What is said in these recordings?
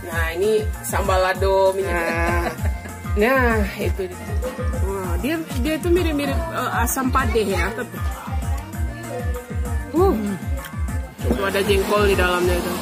Nah, ini sambal lado minyak. Nah, itu. Wah, dia itu mirip-mirip asam padeh ya, tapi. Itu ada jengkol di dalamnya itu.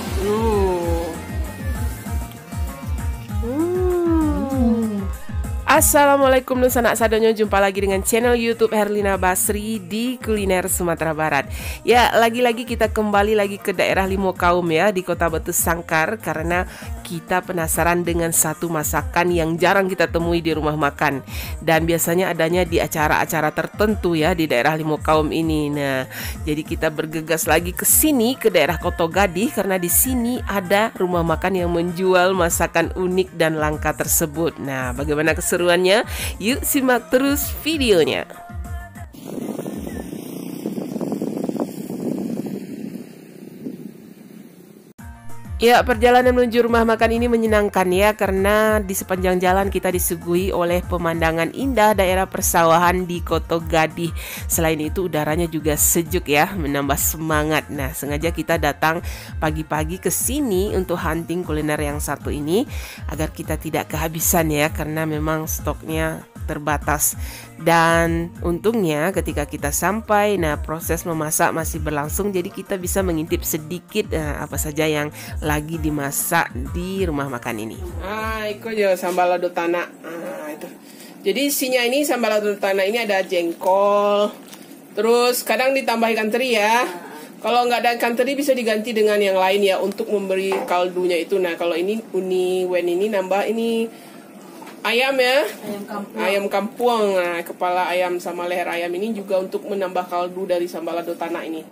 Assalamualaikum Nusanak Sadonyo, jumpa lagi dengan channel YouTube Herlina Basri di Kuliner Sumatera Barat. Ya, lagi-lagi kita kembali lagi ke daerah Limaukaum ya, di Kota Batu Sangkar, karena kita penasaran dengan satu masakan yang jarang kita temui di rumah makan, dan biasanya adanya di acara-acara tertentu ya di daerah Limaukaum ini. Nah, jadi kita bergegas lagi ke sini, ke daerah Koto Gadih, karena di sini ada rumah makan yang menjual masakan unik dan langka tersebut. Nah, bagaimana keseruannya? Yuk simak terus videonya. Ya, perjalanan menuju rumah makan ini menyenangkan ya, karena di sepanjang jalan kita disuguhi oleh pemandangan indah daerah persawahan di Koto Gadih. Selain itu udaranya juga sejuk ya, menambah semangat. Nah, sengaja kita datang pagi-pagi ke sini untuk hunting kuliner yang satu ini agar kita tidak kehabisan ya, karena memang stoknya terbatas. Dan untungnya ketika kita sampai, nah proses memasak masih berlangsung, jadi kita bisa mengintip sedikit apa saja yang lagi dimasak di rumah makan ini. Itu aja sambal lado tanah. Itu. Jadi isinya ini sambal lado tanah ini ada jengkol, terus kadang ditambah ikan teri ya. Kalau nggak ada ikan teri bisa diganti dengan yang lain ya untuk memberi kaldunya itu. Nah, kalau ini wen ini nambah ini ayam ya, ayam kampung. Nah, kepala ayam sama leher ayam ini juga untuk menambah kaldu dari sambal lado tanah ini.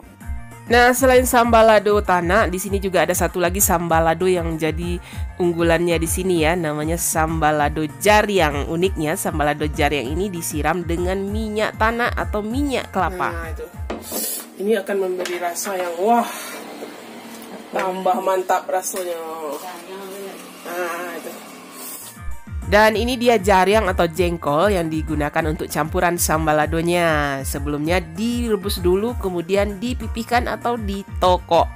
Nah, selain sambal lado tanah, di sini juga ada satu lagi sambal lado yang jadi unggulannya di sini ya, namanya sambal lado jariang. Uniknya sambal lado jariang ini disiram dengan minyak tanah atau minyak kelapa. Nah, itu. Ini akan memberi rasa yang wah, tambah mantap rasanya. Nah, itu. Dan ini dia jariang atau jengkol yang digunakan untuk campuran sambal ladonya. Sebelumnya direbus dulu, kemudian dipipihkan atau ditokok.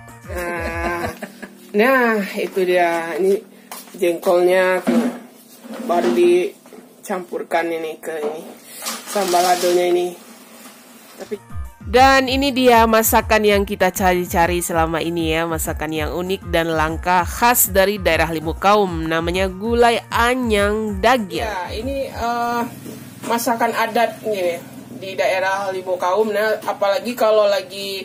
Nah, itu dia. Ini jengkolnya baru dicampurkan ini ke ini sambal ladonya ini. Dan ini dia masakan yang kita cari-cari selama ini ya, masakan yang unik dan langka khas dari daerah Limaukaum, namanya gulai anyang daging. Ya, ini masakan adat nih di daerah Limaukaum. Nah, apalagi kalau lagi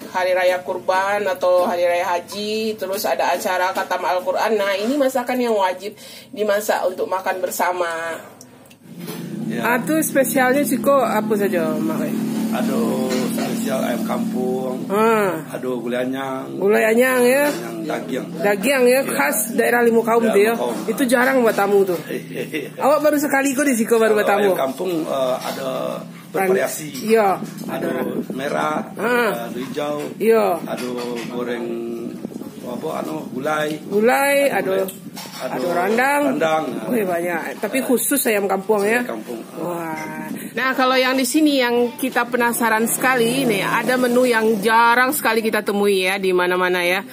hari raya kurban atau hari raya haji, terus ada acara khatam Al-Quran. Nah, ini masakan yang wajib dimasak untuk makan bersama. Ya. Itu spesialnya sih kok apa saja makanya? Aduh, spesial ayam kampung. Aduh, gulai anyang. Gulai anyang ya. Daging. Daging ya, khas daerah Limaukaum tuh ya. Itu jarang buat tamu tuh. Awak baru sekali kok di siko baru buat tamu. Ayam kampung ada bervariasi. Iya. Ada merah, ada hijau. Iya. Ada goreng gulai, ada randang. Wih, banyak. Tapi khusus ayam kampung ya. Kampung. Wah. Nah, kalau yang di sini yang kita penasaran sekali nih, ada menu yang jarang sekali kita temui ya di mana-mana ya.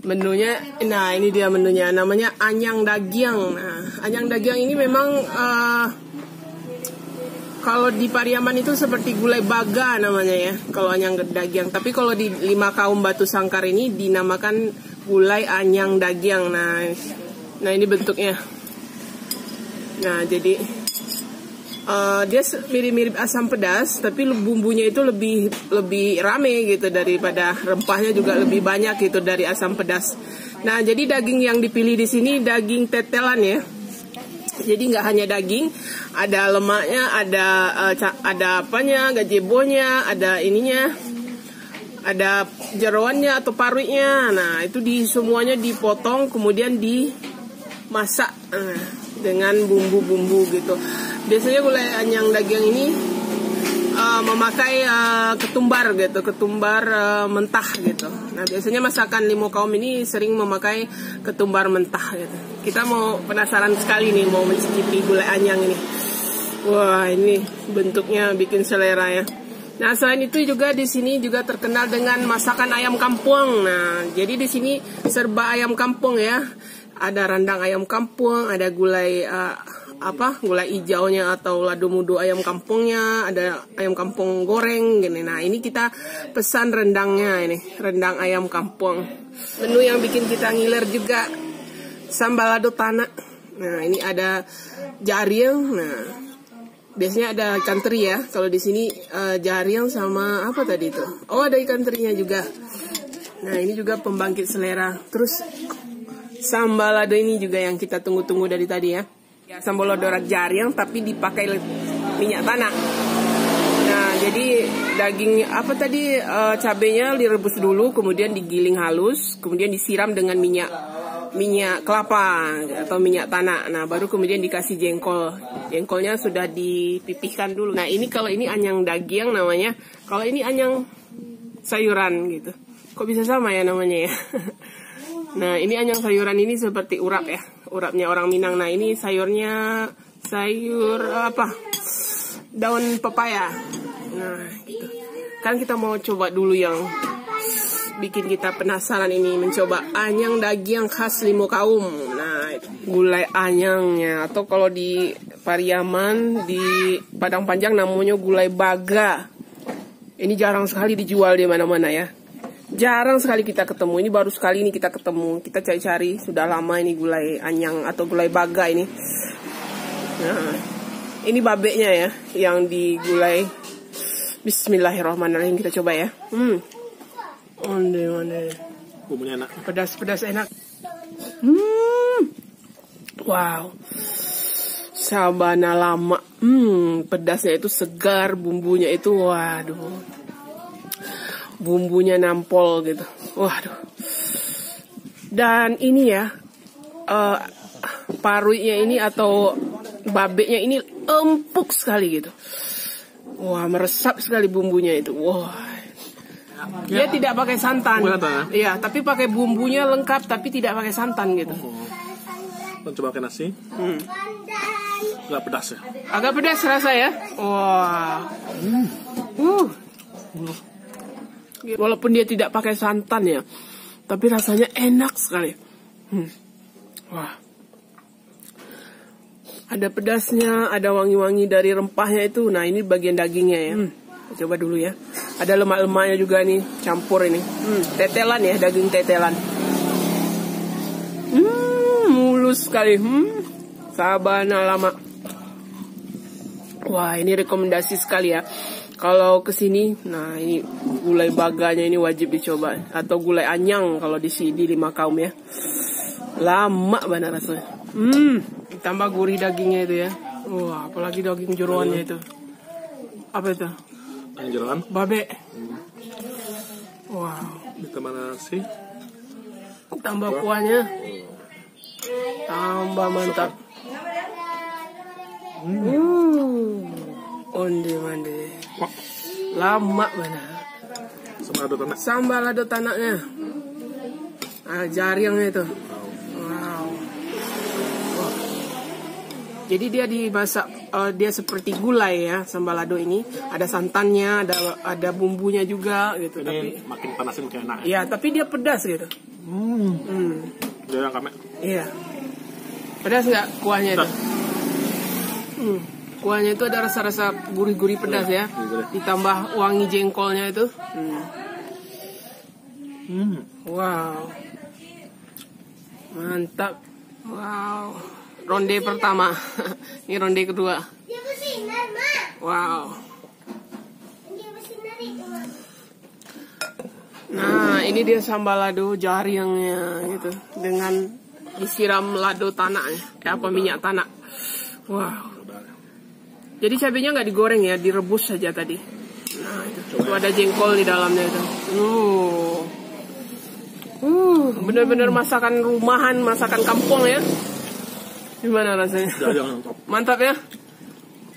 Menunya, nah ini dia menunya, namanya anyang daging. Nah, anyang daging ini memang kalau di Pariaman itu seperti gulai baga namanya ya, kalau anyang daging. Tapi kalau di Limaukaum Batu Sangkar ini dinamakan gulai anyang daging. Nah ini bentuknya. Nah, jadi dia mirip-mirip asam pedas, tapi bumbunya itu lebih rame gitu, daripada rempahnya juga lebih banyak gitu dari asam pedas. Nah, jadi daging yang dipilih di sini daging tetelan ya. Jadi nggak hanya daging, ada lemaknya, ada apanya, gazebonya, ada ininya, ada jeroannya atau parunya. Nah, itu semuanya dipotong kemudian dimasak dengan bumbu-bumbu gitu. Biasanya gulai anyang daging ini memakai ketumbar gitu, ketumbar mentah gitu. Nah, biasanya masakan Limaukaum ini sering memakai ketumbar mentah gitu. Kita mau penasaran sekali nih mau mencicipi gulai anyang ini. Wah, ini bentuknya bikin selera ya. Nah, selain itu juga di sini juga terkenal dengan masakan ayam kampung. Nah, jadi di sini serba ayam kampung ya. Ada rendang ayam kampung, ada gulai gulai hijaunya atau lado mudo ayam kampungnya, ada ayam kampung goreng gini. Nah, ini kita pesan rendangnya ini, rendang ayam kampung. Menu yang bikin kita ngiler juga sambal lado tanak. Nah, ini ada jariang. Nah, biasanya ada ikan teri ya. Kalau di sini jariang sama apa tadi itu? Oh, ada ikan terinya juga. Nah, ini juga pembangkit selera. Terus sambal lado ini juga yang kita tunggu-tunggu dari tadi ya. Ya, sambal lado jariang tapi dipakai minyak tanah. Nah, jadi daging apa tadi cabenya direbus dulu, kemudian digiling halus, kemudian disiram dengan minyak kelapa atau minyak tanah. Nah, baru kemudian dikasih jengkol. Jengkolnya sudah dipipihkan dulu. Nah, ini kalau ini anyang daging namanya. Kalau ini anyang sayuran gitu. Kok bisa sama ya namanya ya? Nah, ini anyang sayuran ini seperti urap ya. Urapnya orang Minang. Nah, ini sayurnya sayur apa? Daun pepaya. Nah, gitu. Kan kita mau coba dulu yang bikin kita penasaran ini, mencoba anyang daging khas Limo Kaum. Nah, gulai anyangnya atau kalau di Pariaman di Padang Panjang namanya gulai baga. Ini jarang sekali dijual di mana-mana ya. Jarang sekali kita ketemu. Ini baru sekali ini kita ketemu. Kita cari-cari sudah lama ini gulai anyang atau gulai baga ini. Nah, ini babeknya ya yang digulai. Bismillahirrahmanirrahim, kita coba ya. Onde. Bumbunya enak. Pedas enak. Wow. Sabana lama. Pedasnya itu segar, bumbunya itu waduh. Bumbunya nampol gitu. Waduh. Dan ini ya parunya ini atau babeknya ini empuk sekali gitu. Wah, meresap sekali bumbunya itu. Wah. Dia tidak pakai santan. Iya, tapi pakai bumbunya lengkap tapi tidak pakai santan gitu. Coba pakai nasi. Agak pedas ya. Agak pedas rasa ya. Wah. Walaupun dia tidak pakai santan ya, tapi rasanya enak sekali. Wah. Ada pedasnya, ada wangi-wangi dari rempahnya itu. Nah, ini bagian dagingnya ya. Coba dulu ya. Ada lemak-lemaknya juga nih, campur ini. Tetelan ya, daging tetelan. Mulus sekali. Sabana lama. Wah, ini rekomendasi sekali ya. Kalau kesini, nah ini gulai baganya ini wajib dicoba. Atau gulai anyang kalau di sini di Limo Kaum ya. Lama banget rasanya. Ditambah gurih dagingnya itu ya. Wah, apalagi daging jeroannya itu. Apa itu? Daging jeroan? Babe. Wow. Ditambah nasi. Tambah kuahnya. Tambah mantap. Onde-mande. Lama banget. Sambal lado tanaknya. Jariangnya itu. Wow. Jadi dia dimasak, dia seperti gulai ya, sambal lado ini. Ada santannya, ada bumbunya juga gitu. Ini tapi makin panasin makin enak. Iya, tapi dia pedas gitu. Jarang kami. Iya. Pedas nggak kuahnya itu? Kuahnya itu ada rasa-rasa gurih-gurih pedas ya. Ditambah wangi jengkolnya itu. Wow. Mantap. Wow. Ronde pertama. Ini ronde kedua. Wow. Nah, ini dia sambal lado jariangnya gitu. Dengan disiram lado tanah ya. Apa minyak tanah. Wow. Jadi cabenya nggak digoreng ya, direbus saja tadi. Nah, itu ada jengkol di dalamnya itu. Bener-bener masakan rumahan, masakan kampung ya. Gimana rasanya? Mantap ya.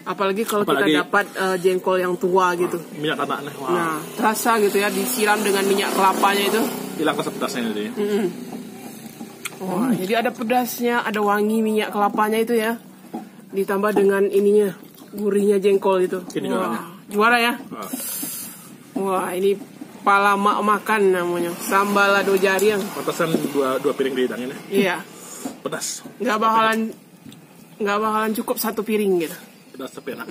Apalagi kalau kita dapat jengkol yang tua gitu. Minyak tanah. Wow. Nah, terasa gitu ya, disiram dengan minyak kelapanya itu. Hilang rasa pedasnya jadi. Wah, jadi ada pedasnya, ada wangi minyak kelapanya itu ya. Ditambah dengan ininya, gurihnya jengkol itu. Ini juara ya. Wah, ini pala mak makan namanya, sambal lado jariang. Pantasan dua piring dihidangin ya. Iya. Pedas. Nggak bakalan cukup satu piring gitu. Pedas tapi enak.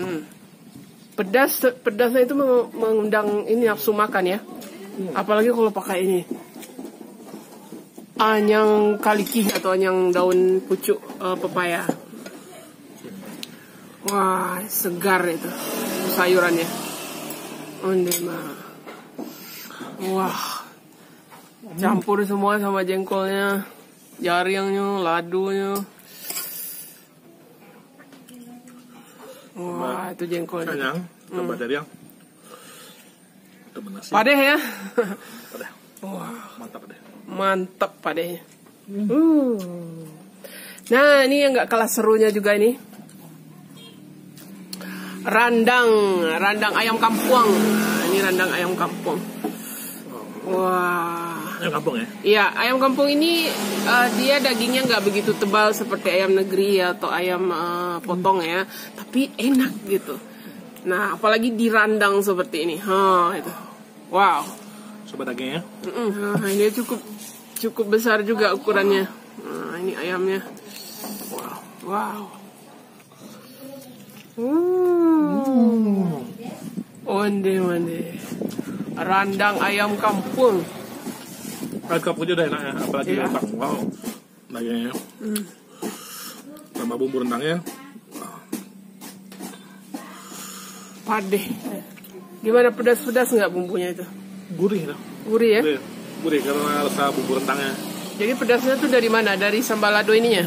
Pedasnya itu mengundang ini nafsu makan ya. Apalagi kalau pakai ini anyang kaliki atau anyang daun pucuk pepaya. Wah, segar itu sayurannya. Onde mah. Wah, campur semua sama jengkolnya, jariangnya, ladonya. Wah, itu jengkolnya. Kenyang, tambah jariang. Padeh ya. Padeh. Wah, mantap deh. Mantap padehnya. Nah, ini yang nggak kalah serunya juga ini. Randang ayam kampung. Nah, ini randang ayam kampung. Wah. Ayam kampung ya? Iya, ayam kampung ini dia dagingnya nggak begitu tebal seperti ayam negeri atau ayam potong ya, tapi enak gitu. Nah, apalagi dirandang seperti ini, itu, wow. Coba dagingnya. Nah, ini cukup besar juga ukurannya. Nah, ini ayamnya, wow. Onde-mande. Randang ayam kampung. Ayam kampung juga udah enak ya, apalagi rendang. Wow, dagingnya. Tambah bumbu rendangnya. Padeh. Gimana, pedas-pedas nggak bumbunya itu? Gurih ya? Gurih ya? Gurih karena rasa bumbu rendangnya. Jadi pedasnya tuh dari mana? Dari sambal lado ininya?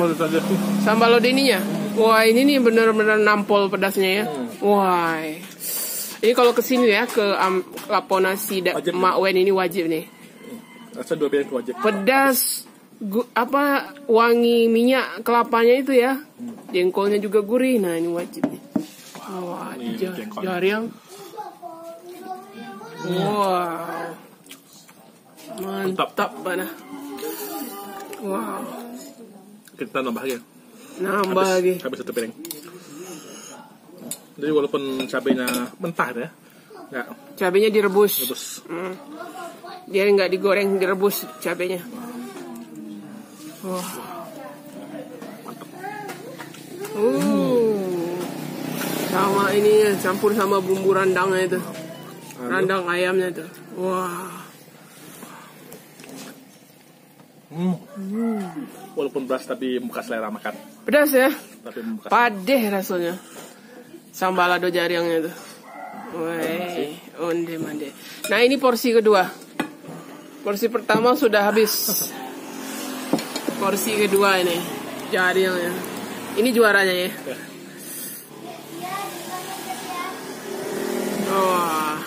Sambal lado ininya? Wah, ini nih bener-bener nampol pedasnya ya. Wah. Ini kalau kesini ya, ke Laponasi Mak Wen ini wajib nih. Rasa 2 piring wajib. Pedas, wangi minyak kelapanya itu ya. Jengkolnya juga gurih. Nah, ini wajib nih. Wah, jariang. Wow. Mantap banget. Wow. Kita nambah lagi. Habis 1 piring. Jadi walaupun cabenya mentah ya, nggak. Cabenya direbus. Dia nggak digoreng, direbus cabenya. Wah. Sama ini campur sama bumbu randangnya itu. Randang ayamnya itu. Wah. Walaupun pedas tapi buka selera makan. Pedas ya? Tapi membuka. Padeh rasanya. Sambal lado jariangnya itu. Woi, onde-mande. Nah, ini porsi kedua. Porsi pertama sudah habis. Porsi kedua ini jariangnya. Ini juaranya ya. Wah.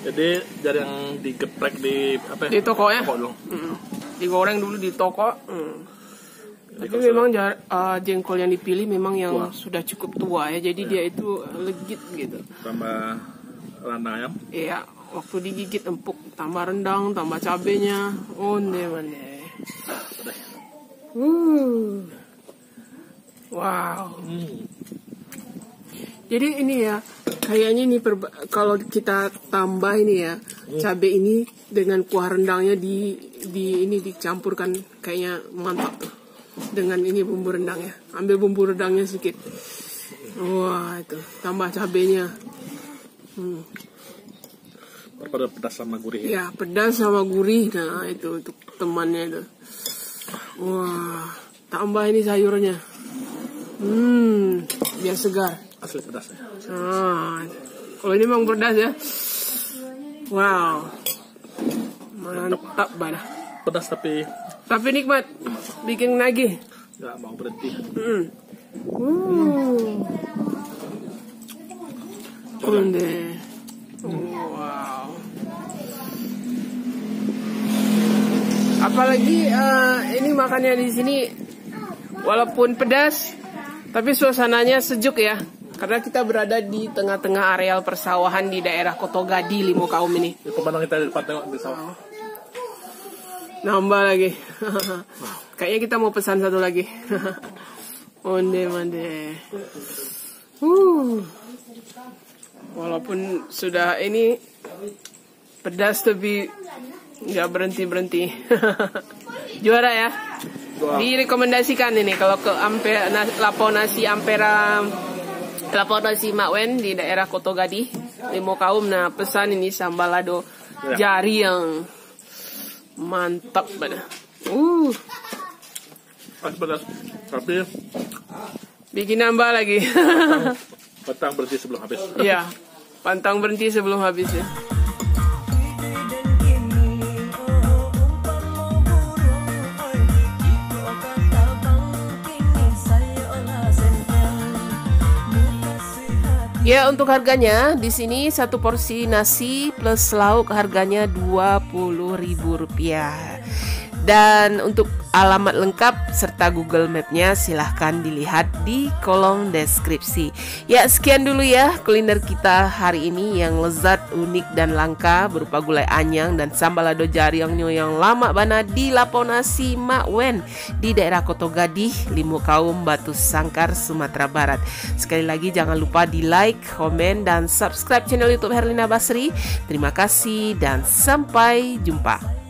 Jadi jariang digeprek di apa? Di toko ya? Toko dulu. Digoreng dulu di toko. Tapi memang jengkol yang dipilih memang yang sudah cukup tua ya, jadi dia itu legit gitu. Tambah randang ayam. Iya, waktu digigit empuk, tambah rendang, tambah cabenya, onde-mande. Wow. Jadi ini ya, kayaknya ini kalau kita tambah ini ya, cabe ini dengan kuah rendangnya ini dicampurkan, kayaknya mantap tuh. Dengan ini bumbu rendangnya, ambil bumbu rendangnya sedikit. Wah, itu tambah cabenya. Berpada pedas sama gurih ya? Ya, pedas sama gurih. Nah, itu untuk temannya itu. Wah, tambah ini sayurnya. Biar segar. Asli pedas ya. Kalau ini memang pedas ya. Wow. Mantap banget. Pedas tapi nikmat. Bikin nagih. Nggak mau berhenti. Wow. Apalagi ini makannya di sini walaupun pedas, tapi suasananya sejuk ya. Karena kita berada di tengah-tengah areal persawahan di daerah Kotogadi, Limau Kaum ini. Pemandangan kita di depan tengok di sawah. Nambah lagi. Kayaknya kita mau pesan satu lagi. Onde-mande. Walaupun sudah ini Pedas tapi nggak berhenti. Juara ya. Direkomendasikan ini kalau ke Lapo Nasi Ampera, Lapo Nasi Mak Wen di daerah Kota Gadih, Limo Kaum. Nah, pesan ini sambal lado jari yang mantap banget. Pedas, tapi bikin nambah lagi. pantang berhenti sebelum habis. Iya, pantang berhenti sebelum habis ya. Ya, untuk harganya di sini satu porsi nasi plus lauk harganya Rp20.000. Dan untuk alamat lengkap serta Google Map-nya silahkan dilihat di kolom deskripsi. Ya, sekian dulu ya kuliner kita hari ini yang lezat, unik dan langka berupa gulai anyang dan sambal lado jariang yang lama bana di Lapo Nasi Mak Wen di daerah Kota Gadih, Limo Kaum, Batu Sangkar, Sumatera Barat. Sekali lagi jangan lupa di like, komen dan subscribe channel YouTube Herlina Basri. Terima kasih dan sampai jumpa.